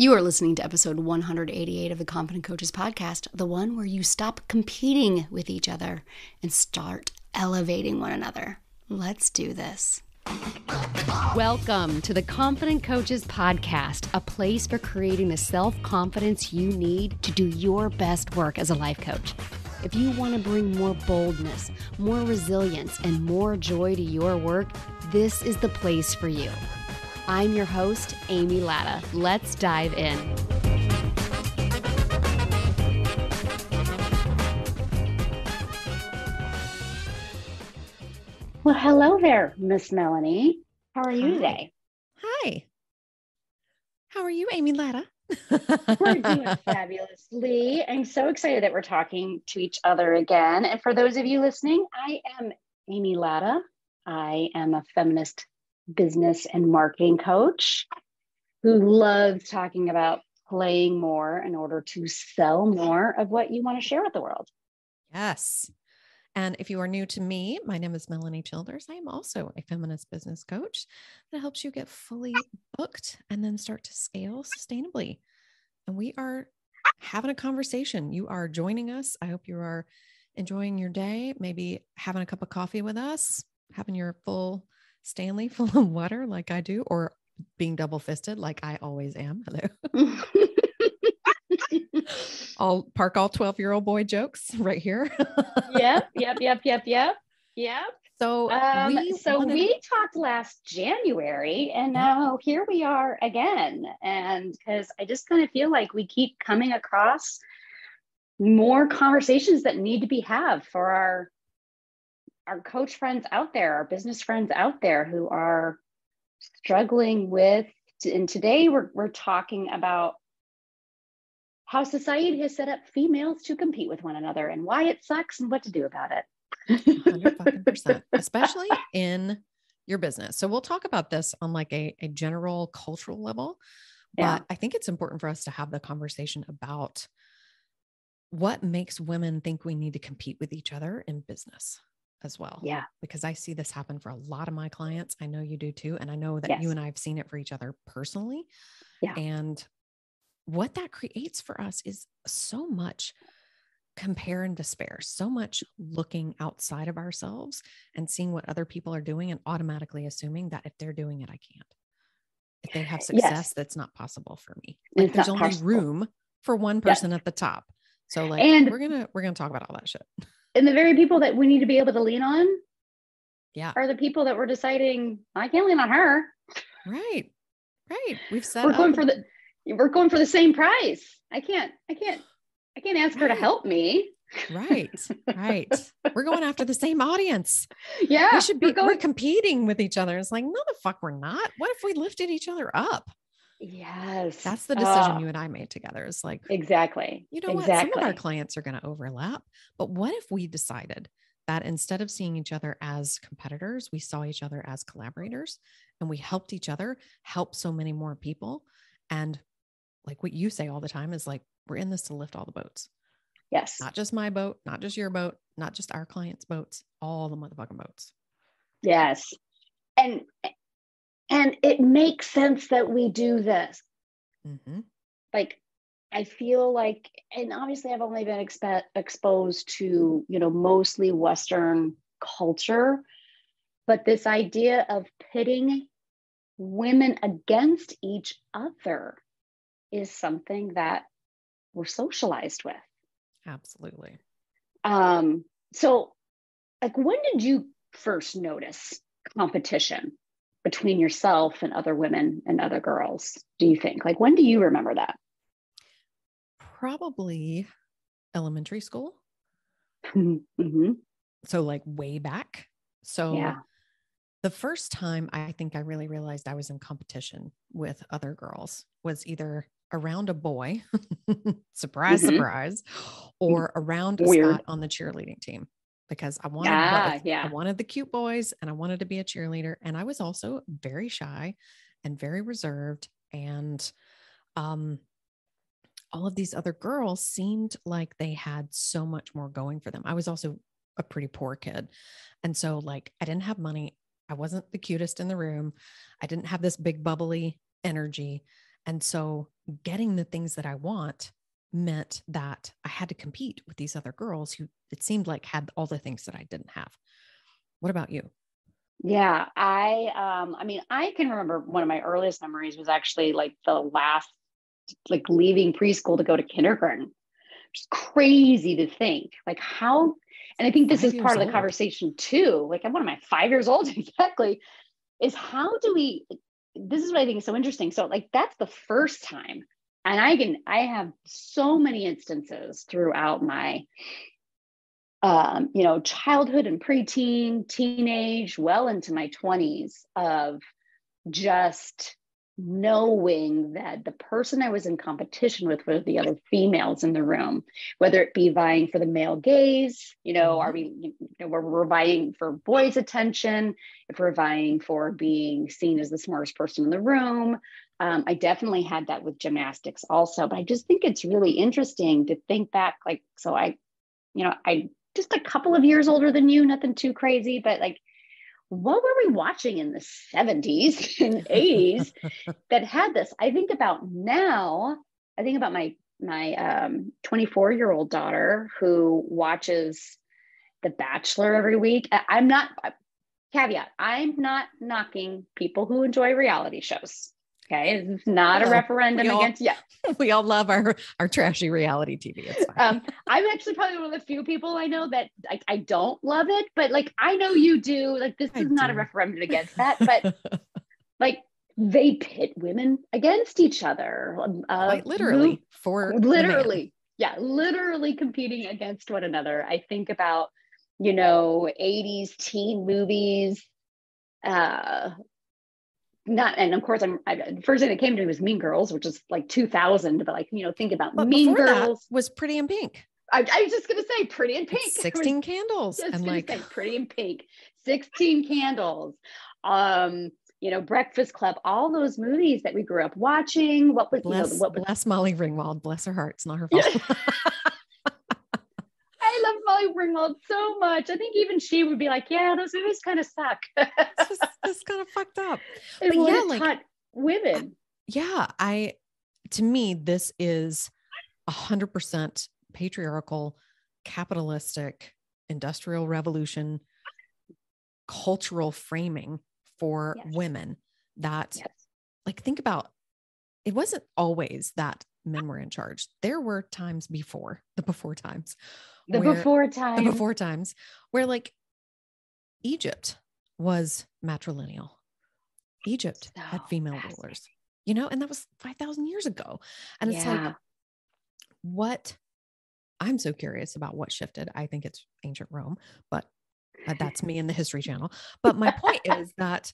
You are listening to episode 188 of the Confident Coaches podcast, the one where you stop competing with each other and start elevating one another. Let's do this. Welcome to the Confident Coaches podcast, a place for creating the self-confidence you need to do your best work as a life coach. If you want to bring more boldness, more resilience, and more joy to your work, this is the place for you. I'm your host, Amy Latta. Let's dive in. Well, hello there, Miss Melanie. How are you today? Hi. How are you, Amy Latta? We're doing fabulously. I'm so excited that we're talking to each other again. And for those of you listening, I am Amy Latta. I am a feminist business and marketing coach who loves talking about playing more in order to sell more of what you want to share with the world. Yes. And if you are new to me, my name is Melanie Childers. I am also a feminist business coach that helps you get fully booked and then start to scale sustainably. And we are having a conversation. You are joining us. I hope you are enjoying your day, maybe having a cup of coffee with us, having your full Stanley full of water like I do, or being double fisted like I always am. Hello. I'll park all 12-year-old boy jokes right here. Yep. So we talked last January and now here we are again. And because I just kind of feel like we keep coming across more conversations that need to be had for our coach friends out there, our business friends out there who are struggling with, and today we're talking about how society has set up females to compete with one another and why it sucks and what to do about it. 100%, especially in your business. So we'll talk about this on like a general cultural level, but I think it's important for us to have the conversation about what makes women think we need to compete with each other in business as well. Yeah. Because I see this happen for a lot of my clients. I know you do too. And I know that you and I have seen it for each other personally. Yeah. And what that creates for us is so much compare and despair, so much looking outside of ourselves and seeing what other people are doing and automatically assuming that if they're doing it, I can't. If they have success, that's not possible for me. Like there's only room for one person at the top. So like, and we're going to talk about all that shit. And the very people that we need to be able to lean on are the people that we're deciding, I can't lean on her. Right. We've set we're going for the same price. I can't ask her to help me. Right. We're going after the same audience. Yeah. We're competing with each other. It's like, no, the fuck we're not. What if we lifted each other up? Yes. That's the decision you and I made together. It's like, exactly. You know what? Some of our clients are going to overlap, but what if we decided that instead of seeing each other as competitors, we saw each other as collaborators and we helped each other help so many more people. And like what you say all the time is like, we're in this to lift all the boats. Yes. Not just my boat, not just your boat, not just our clients' boats, all the motherfucking boats. Yes. And it makes sense that we do this. Mm-hmm. Like, I feel like, and obviously I've only been exposed to, mostly Western culture, but this idea of pitting women against each other is something that we're socialized with. Absolutely. So like, when did you first notice competition between yourself and other women and other girls, do you think? Like, when do you remember that? Probably elementary school. Mm-hmm. So like way back. So the first time I think I really realized I was in competition with other girls was either around a boy, surprise, or around a spot on the cheerleading team. Because I wanted both. I wanted the cute boys and I wanted to be a cheerleader. And I was also very shy and very reserved. And all of these other girls seemed like they had so much more going for them. I was also a pretty poor kid. And so like, I didn't have money. I wasn't the cutest in the room. I didn't have this big bubbly energy. And so getting the things that I want meant that I had to compete with these other girls who it seemed like had all the things that I didn't have. What about you? Yeah, I mean, I can remember one of my earliest memories was actually like the last, like leaving preschool to go to kindergarten. It's crazy to think like how, and I think this is 5 years part of the old. conversation too. Like I'm one of my 5 years old exactly, is how do we, this is what I think is so interesting. So like that's the first time. And I have so many instances throughout my childhood and preteen, teenage, well into my 20s of just knowing that the person I was in competition with were the other females in the room, whether it be vying for the male gaze, are we, we're vying for boys' attention, if we're vying for being seen as the smartest person in the room. I definitely had that with gymnastics also, but I just think it's really interesting to think back, like, so I just a couple of years older than you, nothing too crazy, but like, what were we watching in the 70s and 80s that had this? I think about now, I think about my 24-year-old daughter who watches The Bachelor every week. I'm not knocking people who enjoy reality shows. Okay. It's not a referendum against, we all love our trashy reality TV. It's fine. I'm actually probably one of the few people I know that I don't love it, but like, I know you do. Like, this is not a referendum against that, but like they pit women against each other. Quite literally literally competing against one another. I think about, 80s teen movies, and of course, the first thing that came to me was Mean Girls, which is like 2000. But like, think about Mean Girls. That was Pretty in Pink. I was just gonna say Pretty in Pink. 16 Candles, and like Pretty in Pink, 16 Candles. Breakfast Club. All those movies that we grew up watching. Bless Molly Ringwald. Bless her heart. It's not her fault. Yeah. I love Molly Ringwald so much. I think even she would be like, yeah, those movies kind of suck. It's kind of fucked up. But yeah, like taught women. To me, this is 100% patriarchal, capitalistic, industrial revolution, cultural framing for women that like, think about, it wasn't always that men were in charge. There were times before times where like Egypt was matrilineal. Egypt had female rulers, and that was 5,000 years ago. And it's like, what I'm so curious about what shifted. I think it's ancient Rome, but that's me in the History Channel. But my point is that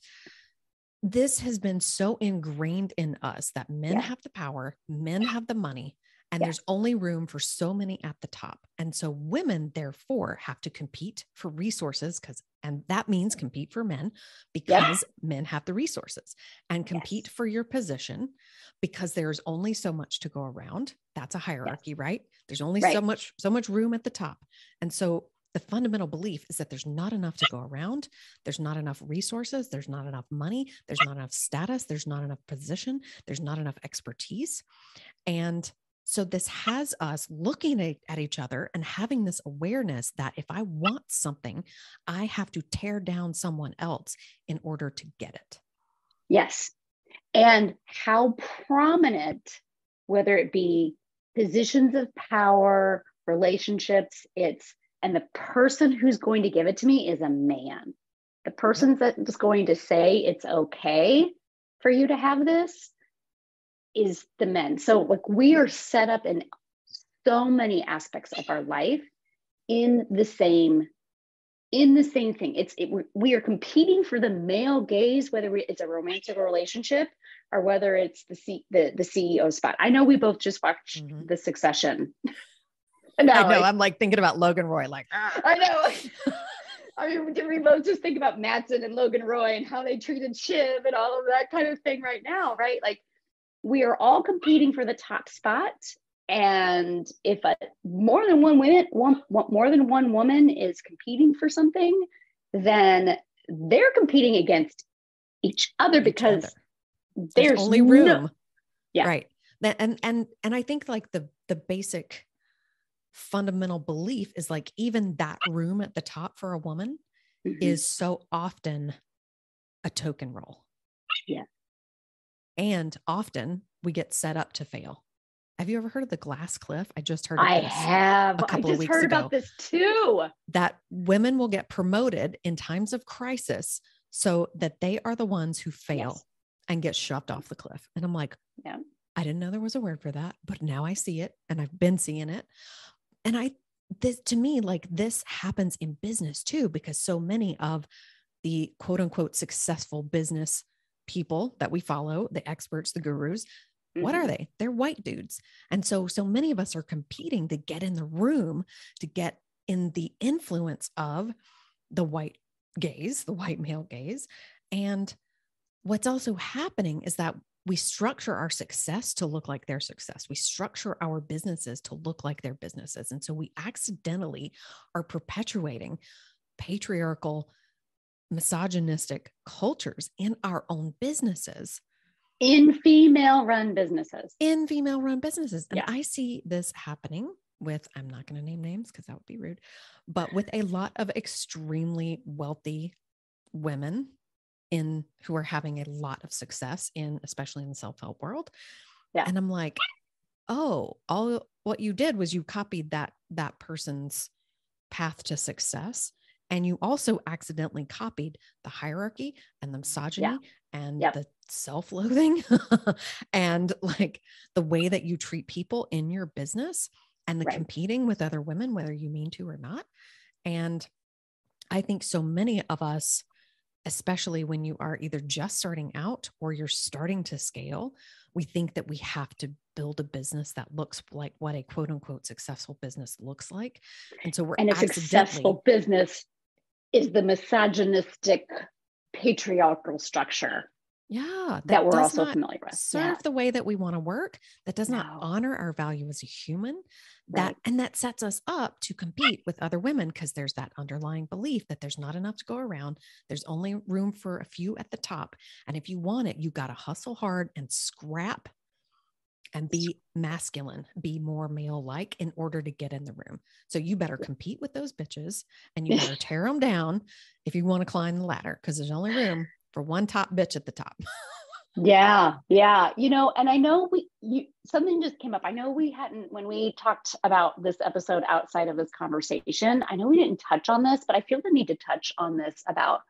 this has been so ingrained in us that men have the power, men have the money, and there's only room for so many at the top. And so women, therefore, have to compete for resources and that means compete for men because men have the resources, and compete for your position because there's only so much to go around. That's a hierarchy, right? There's only so much room at the top. And so the fundamental belief is that there's not enough to go around. There's not enough resources. There's not enough money. There's not enough status. There's not enough position. There's not enough expertise. And so this has us looking at each other and having this awareness that if I want something, I have to tear down someone else in order to get it. Yes. And how prominent, whether it be positions of power, relationships, and the person who's going to give it to me is a man. The person that's going to say it's okay for you to have this is the men. So like, we are set up in so many aspects of our life in the same thing. We are competing for the male gaze, whether it's a romantic relationship or whether it's the CEO spot. I know we both just watched The Succession. No, I know. I'm like thinking about Logan Roy. Like, I know. I mean, did we both just think about Mattson and Logan Roy and how they treated Shiv and all of that kind of thing right now, right? Like, we are all competing for the top spot. And if more than one woman is competing for something, then they're competing against each other because there's only room. Yeah. Right. That, and I think like the basic fundamental belief is like, even that room at the top for a woman is so often a token role. Yeah. And often we get set up to fail. Have you ever heard of the glass cliff? I just heard of I this have. a couple I of just weeks heard ago. about this too. That women will get promoted in times of crisis so that they are the ones who fail and get shoved off the cliff. And I'm like, yeah, I didn't know there was a word for that, but now I see it, and I've been seeing it. And this to me, like, this happens in business too, because so many of the quote unquote successful business people that we follow, the experts, the gurus, what are they? They're white dudes. And so many of us are competing to get in the room, to get in the influence of the white gaze, the white male gaze. And what's also happening is that we structure our success to look like their success. We structure our businesses to look like their businesses. And so we accidentally are perpetuating patriarchal, misogynistic cultures in our own businesses. In female-run businesses. And I see this happening with, I'm not going to name names because that would be rude, but with a lot of extremely wealthy women who are having a lot of success especially in the self-help world. Yeah. And I'm like, oh, all what you did was you copied that person's path to success. And you also accidentally copied the hierarchy and the misogyny and the self-loathing and like the way that you treat people in your business and the competing with other women, whether you mean to or not. And I think so many of us, especially when you are either just starting out or you're starting to scale, we think that we have to build a business that looks like what a quote unquote successful business looks like. And so we're a successful business is the misogynistic patriarchal structure. Yeah. That we're also familiar with. Serve the way that we want to work. That does not honor our value as a human. And that sets us up to compete with other women because there's that underlying belief that there's not enough to go around. There's only room for a few at the top. And if you want it, you got to hustle hard and scrap and be masculine, be more male-like in order to get in the room. So you better compete with those bitches and you better tear them down if you want to climb the ladder, because there's only room for one top bitch at the top. Yeah. You know, and I know something just came up. I know we hadn't, when we talked about this episode outside of this conversation, I know we didn't touch on this, but I feel the need to touch on this about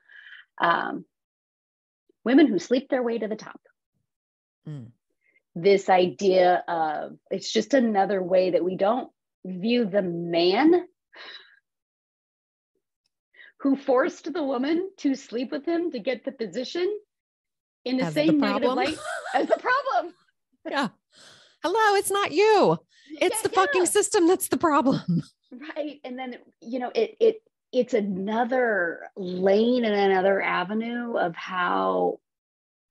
women who sleep their way to the top. This idea of, it's just another way that we don't view the man who forced the woman to sleep with him to get the position in the same negative light as the problem. Yeah. Hello, it's not you. It's the fucking system that's the problem. Right. And then, you know, it's another lane and another avenue of how,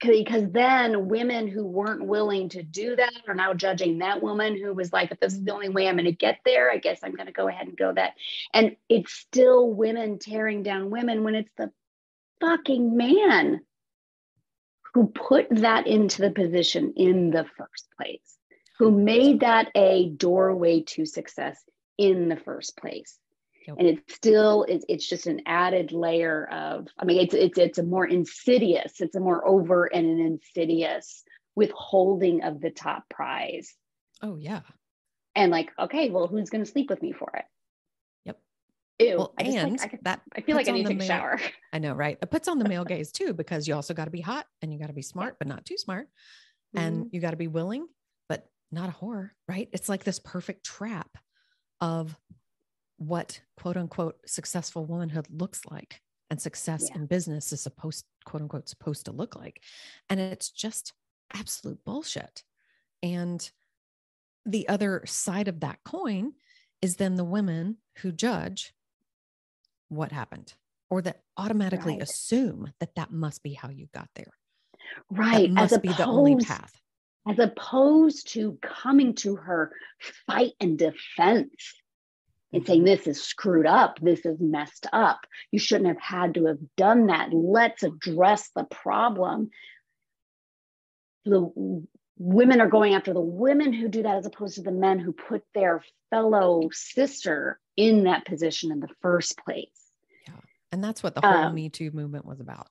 because then women who weren't willing to do that are now judging that woman who was like, if this is the only way I'm going to get there, I guess I'm going to go ahead and go that. And it's still women tearing down women when it's the fucking man who put that into the position in the first place, who made that a doorway to success in the first place. Yep. And it's just an added layer of, I mean, it's a more insidious, it's a more overt and an insidious withholding of the top prize. Oh yeah. And like, okay, well, who's going to sleep with me for it? Yep. Ew. Well, I feel like I need to take a shower. I know, right? It puts on the male gaze too, because you also got to be hot and you got to be smart, but not too smart. And you got to be willing, but not a whore, right? It's like this perfect trap of what quote unquote successful womanhood looks like, and success in business is quote unquote supposed to look like. And it's just absolute bullshit. And the other side of that coin is then the women who judge what happened, or that automatically assume that must be how you got there. Right. That must be the only path. As opposed to coming to her fight and defense and saying, this is screwed up, this is messed up, you shouldn't have had to have done that, let's address the problem. The women are going after the women who do that, as opposed to the men who put their fellow sister in that position in the first place. Yeah. And that's what the whole Me Too movement was about.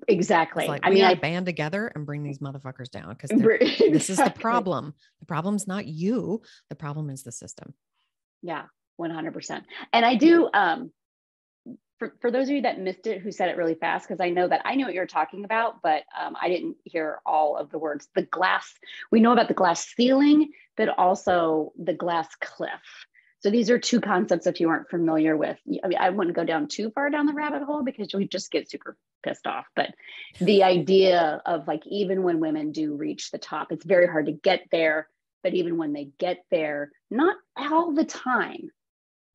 Exactly. It's like, I mean, I band together and bring these motherfuckers down, because exactly. This is the problem. The problem's not you. The problem is the system. Yeah, 100%. And I do, for those of you that missed it, who said it really fast, because I know that I knew what you're talking about, but I didn't hear all of the words. The glass, we know about the glass ceiling, but also the glass cliff. So these are two concepts, if you weren't familiar with. I mean, I wouldn't go down too far down the rabbit hole because we just get super pissed off. But the idea of like, even when women do reach the top, it's very hard to get there. But even when they get there, not all the time.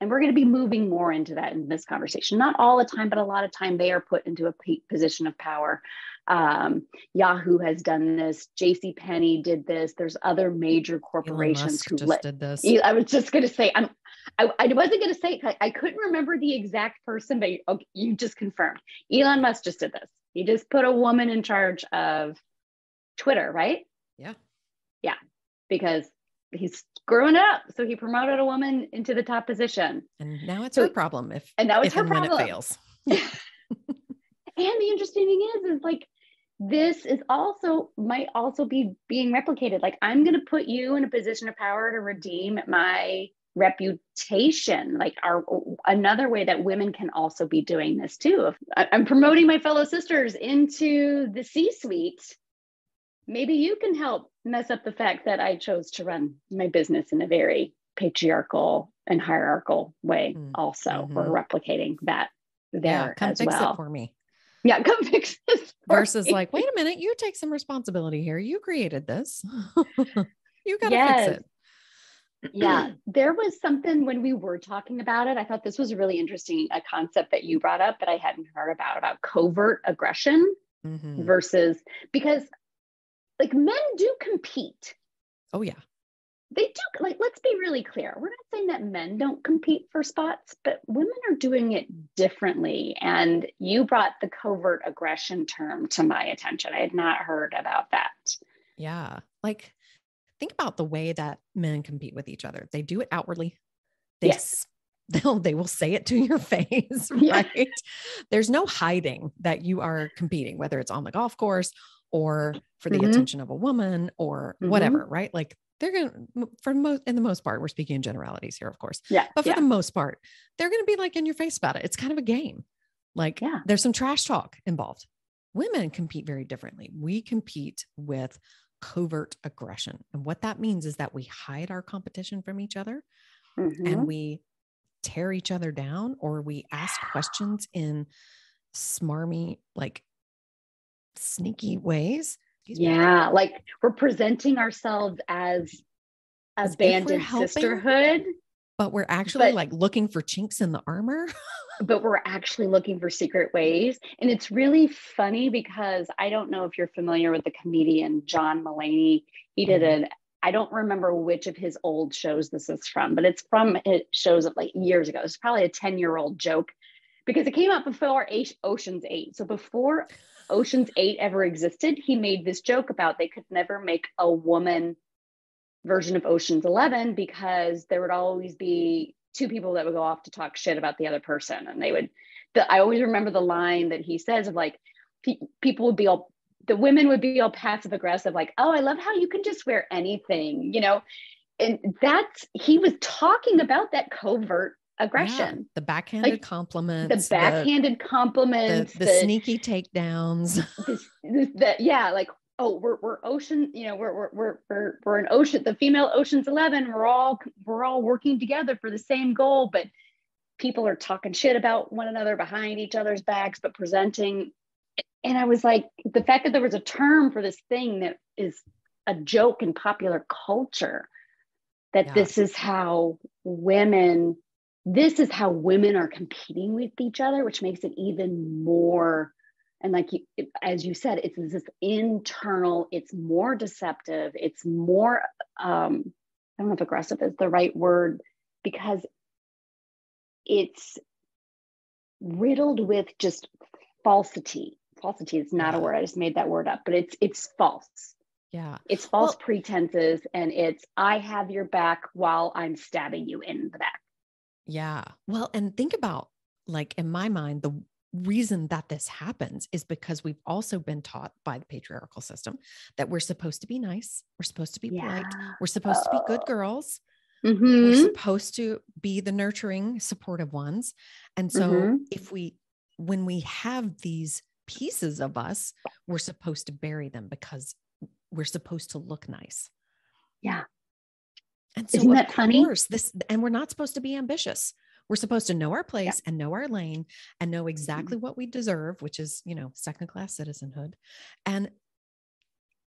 And we're going to be moving more into that in this conversation. Not all the time, but a lot of time they are put into a position of power. Yahoo has done this. JCPenney did this. There's other major corporations who did this. I was just going to say, I wasn't going to say, I couldn't remember the exact person, but you just confirmed. Elon Musk just did this. He just put a woman in charge of Twitter, right? Yeah. Yeah. Because he's screwing it up. So he promoted a woman into the top position. And now it's her problem if her problem when it fails. And the interesting thing is like, this is might also be being replicated. Like, I'm going to put you in a position of power to redeem my reputation. Like, another way that women can also be doing this too. If I'm promoting my fellow sisters into the C-suite, maybe you can help mess up the fact that I chose to run my business in a very patriarchal and hierarchical way also. We're replicating that there come as fix well. It for me. Yeah, come fix this. Versus like, wait a minute, you take some responsibility here. You created this. You got to fix it. Yeah, there was something when we were talking about it. I thought this was really interesting, a concept that you brought up that I hadn't heard about covert aggression versus, because like men do compete. Oh yeah. They do. Like, let's be really clear. We're not saying that men don't compete for spots, but women are doing it differently. And you brought the covert aggression term to my attention. I had not heard about that. Yeah. Like, think about the way that men compete with each other. They do it outwardly. They will say it to your face, right? There's no hiding that you are competing, whether it's on the golf course or for the attention of a woman or whatever, right? Like, they're going to, in the most part, we're speaking in generalities here, of course. Yeah. But for the most part, they're going to be like in your face about it. It's kind of a game. Like, there's some trash talk involved. Women compete very differently. We compete with covert aggression. And what that means is that we hide our competition from each other and we tear each other down, or we ask questions in smarmy, like sneaky ways. Yeah, like we're presenting ourselves as abandoned sisterhood, but we're actually like looking for chinks in the armor. But we're actually looking for secret ways. And it's really funny because I don't know if you're familiar with the comedian John Mulaney. He did I don't remember which of his old shows this is from, but it's from shows of like years ago. It's probably a 10-year-old joke because it came out before Ocean's 8. So before Ocean's 8 ever existed, he made this joke about they could never make a woman version of Ocean's 11 because there would always be two people that would go off to talk shit about the other person. And they would, I always remember the line that he says of like, people would be all, the women would be all passive aggressive, like, oh, I love how you can just wear anything, you know? And he was talking about that covert aggression. The backhanded compliments. The backhanded compliments. The sneaky takedowns. Like, oh, we're Ocean, you know, we're an Ocean, the female Ocean's 11. We're all working together for the same goal, but people are talking shit about one another behind each other's backs, but presenting. And I was like, the fact that there was a term for this thing that is a joke in popular culture, that this is how women are competing with each other, which makes it even more. And like, as you said, it's this internal, it's more deceptive. It's more, I don't know if aggressive is the right word, because it's riddled with just falsity. Falsity is not a word. I just made that word up, but it's false. Yeah. It's false pretenses, and it's, I have your back while I'm stabbing you in the back. Yeah. Well, and think about, like, in my mind, the reason that this happens is because we've also been taught by the patriarchal system that we're supposed to be nice. We're supposed to be polite. We're supposed to be good girls. We're supposed to be the nurturing, supportive ones. And so when we have these pieces of us, we're supposed to bury them because we're supposed to look nice. Yeah. And so isn't that funny? And we're not supposed to be ambitious. We're supposed to know our place and know our lane and know exactly what we deserve, which is, second-class citizenhood. And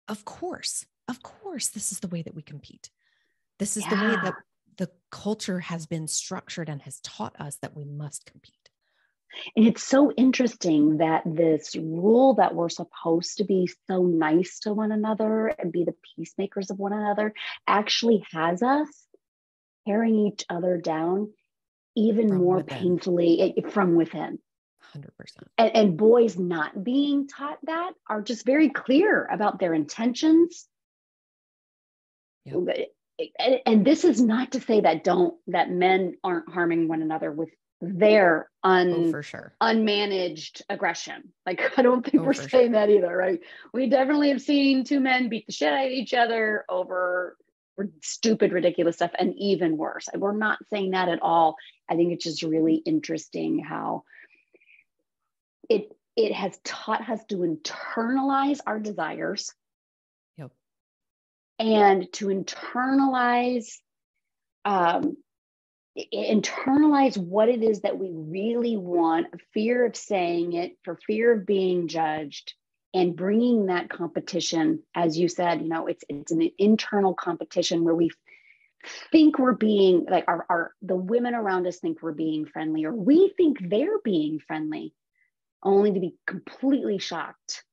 of course, this is the way that we compete. This is the way that the culture has been structured and has taught us that we must compete. And it's so interesting that this rule that we're supposed to be so nice to one another and be the peacemakers of one another actually has us tearing each other down even more painfully from within. 100%. And boys not being taught that are just very clear about their intentions. Yep. And this is not to say that men aren't harming one another with their for sure. unmanaged aggression. Like, I don't think we're saying that either, right? We definitely have seen two men beat the shit out of each other over stupid, ridiculous stuff, and even worse. We're not saying that at all. I think it's just really interesting how it has taught us to internalize our desires. Yep. And to internalize what it is that we really want, fear of saying it, for fear of being judged, and bringing that competition, as you said, it's an internal competition where we think we're being like the women around us think we're being friendly, or we think they're being friendly, only to be completely shocked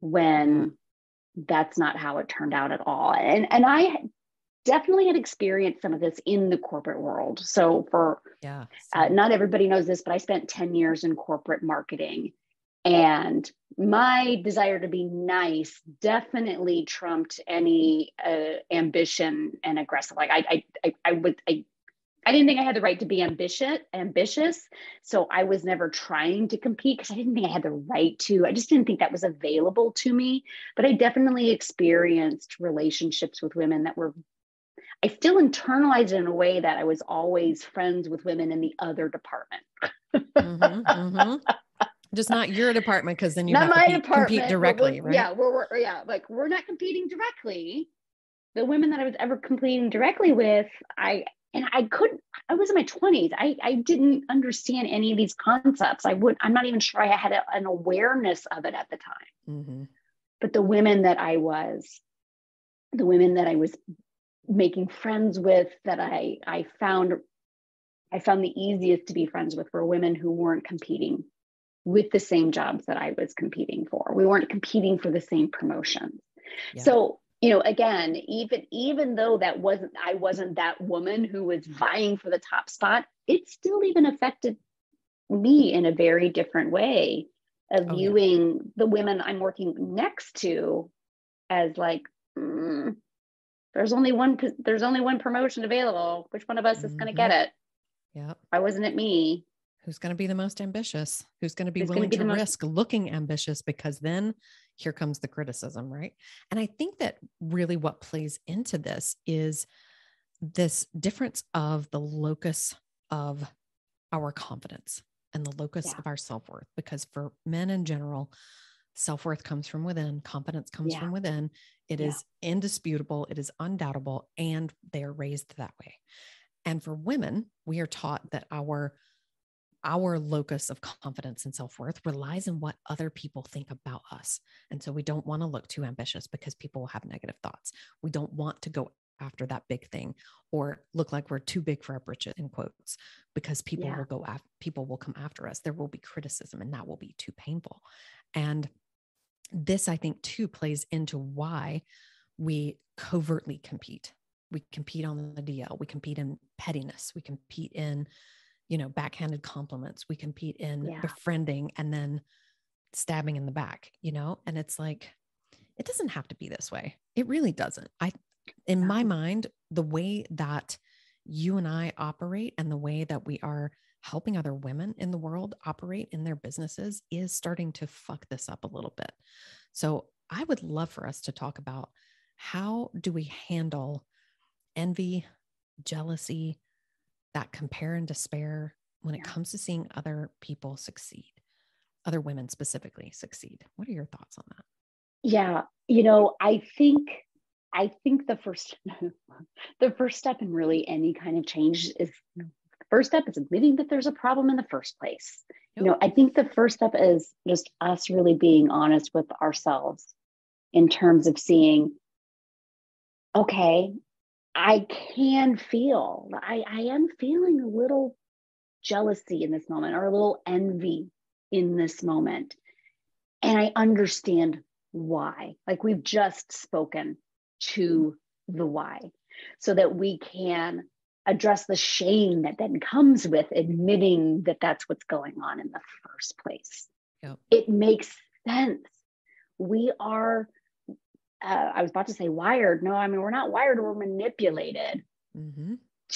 when that's not how it turned out at all. And I definitely had experienced some of this in the corporate world. So not everybody knows this, but I spent 10 years in corporate marketing, and my desire to be nice definitely trumped any ambition and aggressive. Like I didn't think I had the right to be ambitious. So I was never trying to compete because I didn't think I had the right to. I just didn't think that was available to me. But I definitely experienced relationships with women that were, I still internalized it in a way that I was always friends with women in the other department. Just not your department, because then you not have my to compete directly, right? Yeah, we're not competing directly. The women that I was ever competing directly with, I was in my 20s. I didn't understand any of these concepts. I'm not even sure I had an awareness of it at the time. But the women that I was making friends with, that I found the easiest to be friends with, were women who weren't competing with the same jobs that I was competing for. We weren't competing for the same promotions. Yeah. So, again, even though I wasn't that woman who was vying for the top spot, it still even affected me in a very different way of viewing the women I'm working next to as like, there's only one promotion available. Which one of us is going to get it? Yep. Why wasn't it me? Who's going to be the most ambitious? Who's going to be willing to risk looking ambitious? Because then here comes the criticism, right? And I think that really what plays into this is this difference of the locus of our confidence and the locus of our self-worth. Because for men in general, self-worth comes from within, confidence comes from within. It is indisputable, it is undoubtable, and they are raised that way. And for women, we are taught that our locus of confidence and self-worth relies on what other people think about us. And so we don't want to look too ambitious because people will have negative thoughts. We don't want to go after that big thing or look like we're too big for our britches, in quotes, because people will come after us. There will be criticism, and that will be too painful. And this, I think, too, plays into why we covertly compete. We compete on the DL. We compete in pettiness. We compete in, backhanded compliments. We compete in befriending and then stabbing in the back, and it's like, it doesn't have to be this way. It really doesn't. In my mind, the way that you and I operate and the way that we are helping other women in the world operate in their businesses is starting to fuck this up a little bit. So I would love for us to talk about, how do we handle envy, jealousy, that compare and despair when it comes to seeing other people succeed, other women specifically succeed? What are your thoughts on that? Yeah. I think the first step in really any kind of change is, the first step is admitting that there's a problem in the first place. Yep. I think the first step is just us really being honest with ourselves in terms of seeing, okay, I am feeling a little jealousy in this moment, or a little envy in this moment. And I understand why. Like, we've just spoken to the why, so that we can address the shame that then comes with admitting that that's what's going on in the first place. Yep. It makes sense. We are, I was about to say wired. No, I mean, we're not wired, we're manipulated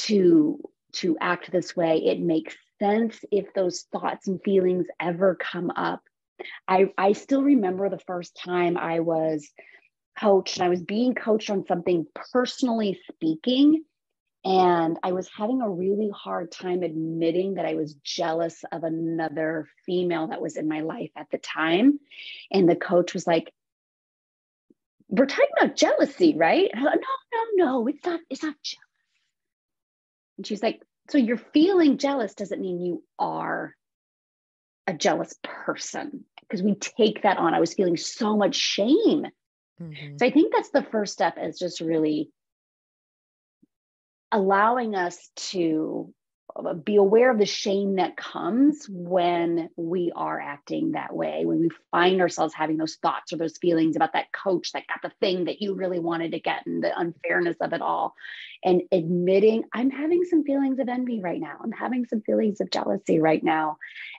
to act this way. It makes sense if those thoughts and feelings ever come up. I still remember the first time I was coached, and I was being coached on something personally speaking. And I was having a really hard time admitting that I was jealous of another female that was in my life at the time. And the coach was like, "We're talking about jealousy, right?" And I was like, no, it's not jealous. And she's like, "So you're feeling jealous doesn't mean you are a jealous person." Because we take that on. I was feeling so much shame. So I think that's the first step, is just really allowing us to be aware of the shame that comes when we are acting that way, when we find ourselves having those thoughts or those feelings about that coach that got the thing that you really wanted to get, and the unfairness of it all, and admitting, I'm having some feelings of envy right now. I'm having some feelings of jealousy right now,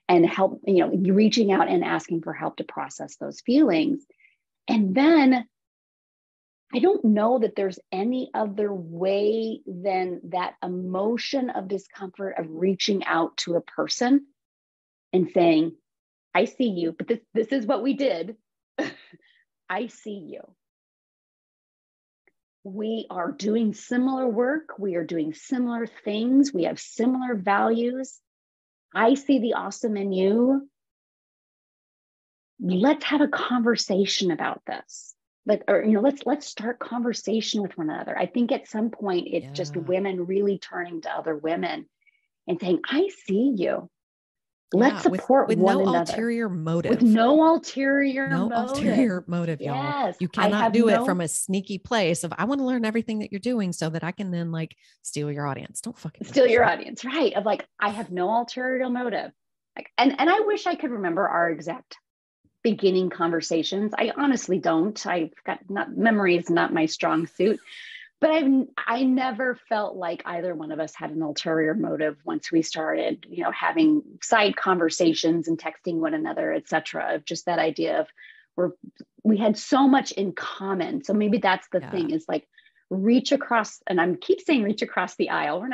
and help, reaching out and asking for help to process those feelings. And then I don't know that there's any other way than that emotion of discomfort of reaching out to a person and saying, "I see you, but this is what we did. I see you. We are doing similar work. We are doing similar things. We have similar values. I see the awesome in you. Let's have a conversation about this." Let's start conversation with one another. I think at some point it's just women really turning to other women and saying, "I see you. Let's support with one no another." ulterior motive. With no ulterior motive, y'all. Yes, You cannot do it from a sneaky place of, I want to learn everything that you're doing so that I can then steal your audience. Don't fucking steal your audience, right? Of I have no ulterior motive. And I wish I could remember our exact beginning conversations. I honestly don't. Memory is not my strong suit, but I never felt like either one of us had an ulterior motive once we started, having side conversations and texting one another, etc. Of just that idea of we had so much in common. So maybe that's the thing, is reach across, and I keep saying reach across the aisle.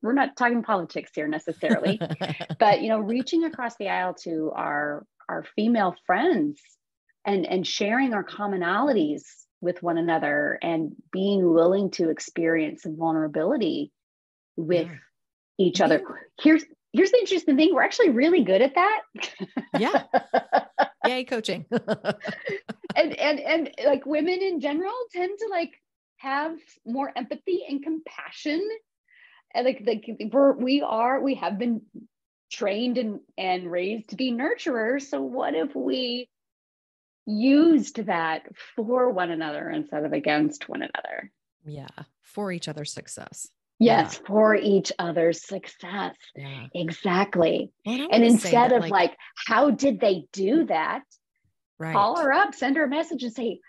We're not talking politics here necessarily, but reaching across the aisle to our female friends and sharing our commonalities with one another, and being willing to experience some vulnerability with each other. Here's the interesting thing. We're actually really good at that. Yeah. Yay, coaching. and women in general tend to have more empathy and compassion. And we have been trained and raised to be nurturers. So what if we used that for one another instead of against one another? Yeah. For each other's success. Yes. For each other's success. Yeah. Exactly. Well, and instead of how did they do that? Right. Call her up, send her a message and say,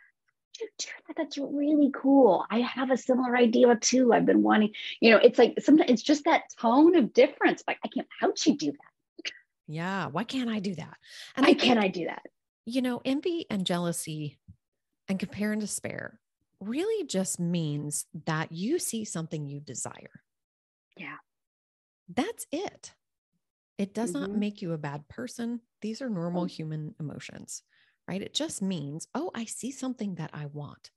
"That's really cool. I have a similar idea too. I've been wanting," it's sometimes it's just that tone of difference. How'd she do that? Yeah. Why can't I do that? And why can't I do that? Envy and jealousy, And compare and despair really just means that you see something you desire. Yeah. That's it. It does not Mm-hmm. make you a bad person. These are normal human emotions, right? It just means, oh, I see something that I want.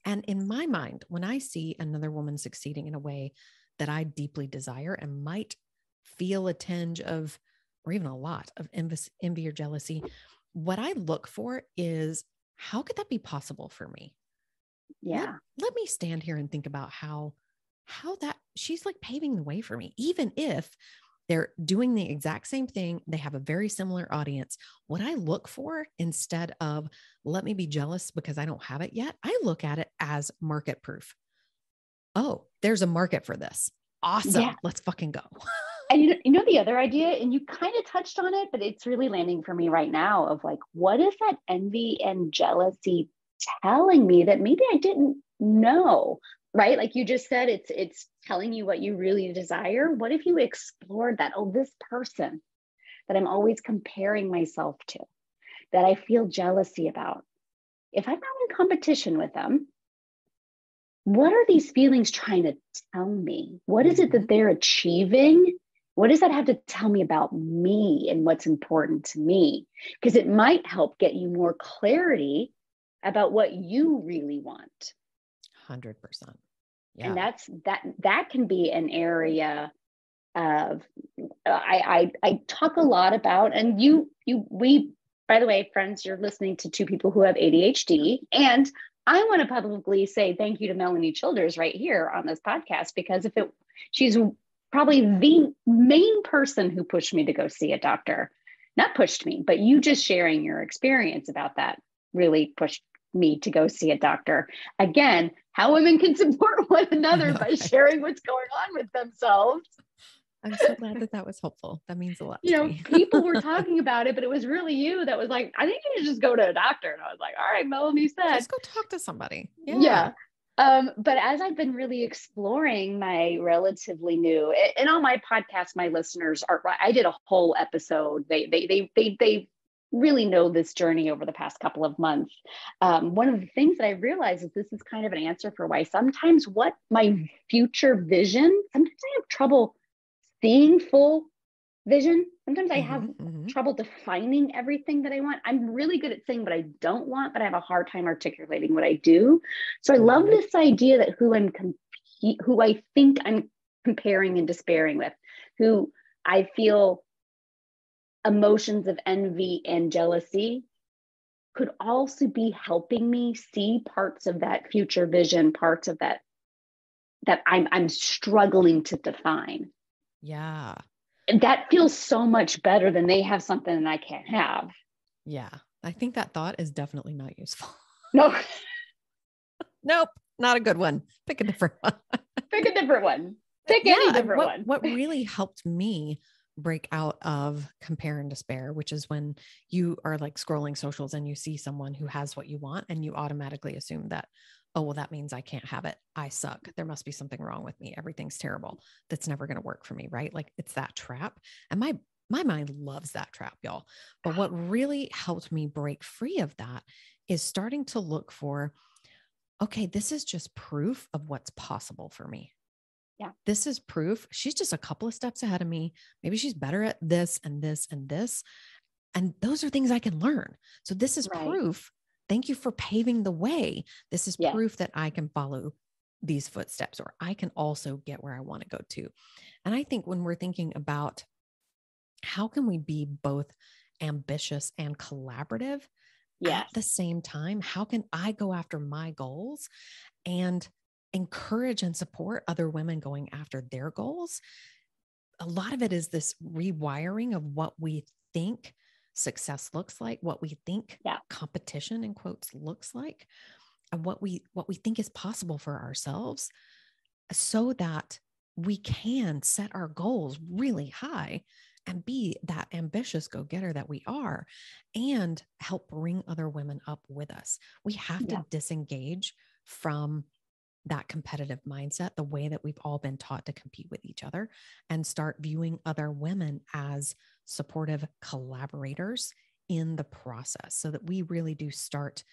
And in my mind, when I see another woman succeeding in a way that I deeply desire and might feel a tinge of, or even a lot of envy or jealousy, what I look for is, how could that be possible for me? Yeah. Let me stand here and think about how that she's like paving the way for me, even if they're doing the exact same thing. They have a very similar audience. What I look for, instead of let me be jealous because I don't have it yet, I look at it as market proof. Oh, there's a market for this. Awesome. Yeah. Let's fucking go. And you know the other idea, and you kind of touched on it, but it's really landing for me right now of like, what is that envy and jealousy telling me that maybe I didn't know? Right? Like you just said, it's telling you what you really desire. What if you explored that? Oh, this person that I'm always comparing myself to, that I feel jealousy about. If I'm not in competition with them, what are these feelings trying to tell me? What is it that they're achieving? What does that have to tell me about me and what's important to me? Because it might help get you more clarity about what you really want. 100%. Yeah. And that can be an area of I talk a lot about, and we, by the way, friends, you're listening to two people who have ADHD, and I want to publicly say thank you to Melanie Childers right here on this podcast, because she's probably the main person who pushed me to go see a doctor. Not pushed me, but you just sharing your experience about that really pushed me to go see a doctor. Again, how women can support one another by sharing what's going on with themselves. I'm so glad that was helpful. That means a lot to me. People were talking about it, but it was really you that was like, I think you should just go to a doctor. And I was like, all right, Melanie said. Just go talk to somebody. Yeah. But as I've been really exploring my relatively new, and on my podcast, my listeners I did a whole episode. They really know this journey over the past couple of months. One of the things that I realized is this is kind of an answer for why sometimes what my future vision, sometimes I have trouble seeing full vision. Sometimes I have trouble defining everything that I want. I'm really good at saying what I don't want, but I have a hard time articulating what I do. So I love this idea that who I think I'm comparing and despairing with, who I feel emotions of envy and jealousy, could also be helping me see parts of that future vision, parts of that I'm struggling to define. Yeah. That feels so much better than they have something that I can't have. Yeah. I think that thought is definitely not useful. No. Nope. Not a good one. Pick a different one. Pick a different one. Pick any different one. What really helped me break out of compare and despair, which is when you are like scrolling socials and you see someone who has what you want and you automatically assume that, oh, well, that means I can't have it. I suck. There must be something wrong with me. Everything's terrible. That's never going to work for me. Right? Like it's that trap. And my mind loves that trap, y'all. But what really helped me break free of that is starting to look for, okay, this is just proof of what's possible for me. Yeah. This is proof. She's just a couple of steps ahead of me. Maybe she's better at this and this and this. And those are things I can learn. So this is proof. Thank you for paving the way. This is proof that I can follow these footsteps, or I can also get where I want to go to. And I think when we're thinking about how can we be both ambitious and collaborative at the same time, how can I go after my goals and encourage and support other women going after their goals? A lot of it is this rewiring of what we think success looks like, what we think competition in quotes looks like, and what we think is possible for ourselves, so that we can set our goals really high and be that ambitious go-getter that we are, and help bring other women up with us. We have to disengage from that competitive mindset, the way that we've all been taught to compete with each other, and start viewing other women as supportive collaborators in the process, so that we really do start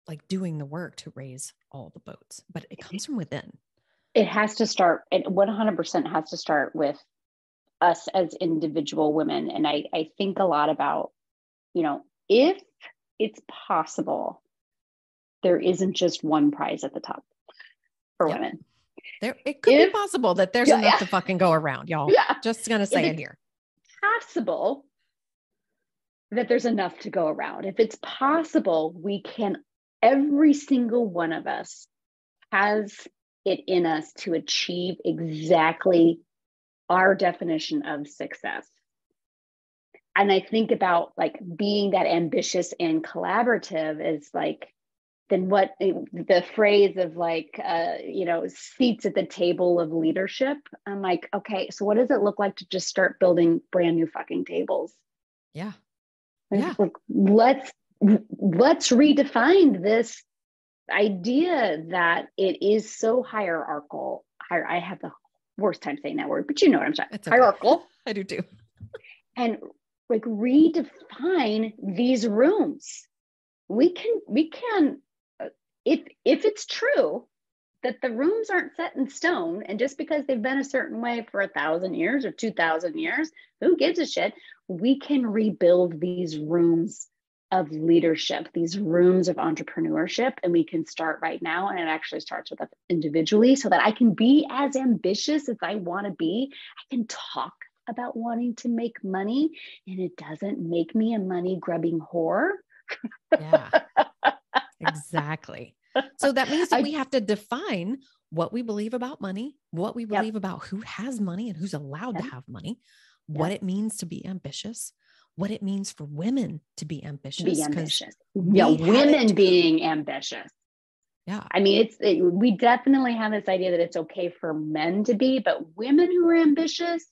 like doing the work to raise all the boats, but it comes from within. It has to start, it 100% has to start with us as individual women. And I think a lot about, if it's possible, there isn't just one prize at the top for women. It could be possible that there's enough to fucking go around, y'all. Yeah. Just going to say it here. Possible that there's enough to go around. If it's possible, every single one of us has it in us to achieve exactly our definition of success. And I think about like being that ambitious and collaborative is like, then what the phrase of like, seats at the table of leadership. I'm like, okay, so what does it look like to just start building brand new fucking tables? Yeah. Like, let's redefine this idea that it is so hierarchical. I have the worst time saying that word, but you know what I'm saying. It's okay. Hierarchical. I do too. And like redefine these rooms. We can, if it's true that the rooms aren't set in stone, and just because they've been a certain way for 1,000 years or 2,000 years, who gives a shit? We can rebuild these rooms of leadership, these rooms of entrepreneurship, and we can start right now. And it actually starts with us individually, so that I can be as ambitious as I want to be. I can talk about wanting to make money, and it doesn't make me a money grubbing whore. Yeah, exactly. So that means that we have to define what we believe about money, what we believe about who has money and who's allowed to have money, what it means to be ambitious, what it means for women to be ambitious. Women being ambitious. Yeah. I mean, we definitely have this idea that it's okay for men to be, but women who are ambitious,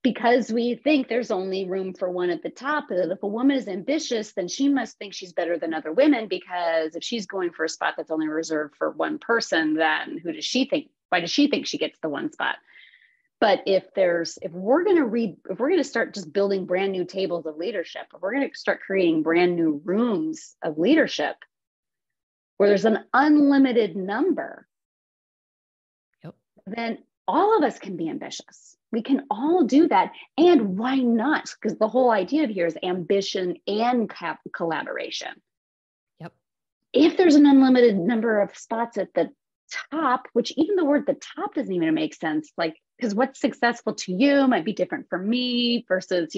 because we think there's only room for one at the top. That if a woman is ambitious, then she must think she's better than other women, because if she's going for a spot that's only reserved for one person, then who does she think? Why does she think she gets the one spot? But if we're going to start just building brand new tables of leadership, if we're going to start creating brand new rooms of leadership where there's an unlimited number, then all of us can be ambitious. We can all do that. And why not? Because the whole idea of here is ambition and collaboration. Yep. If there's an unlimited number of spots at the top, which even the word the top doesn't even make sense, like, because what's successful to you might be different from me versus,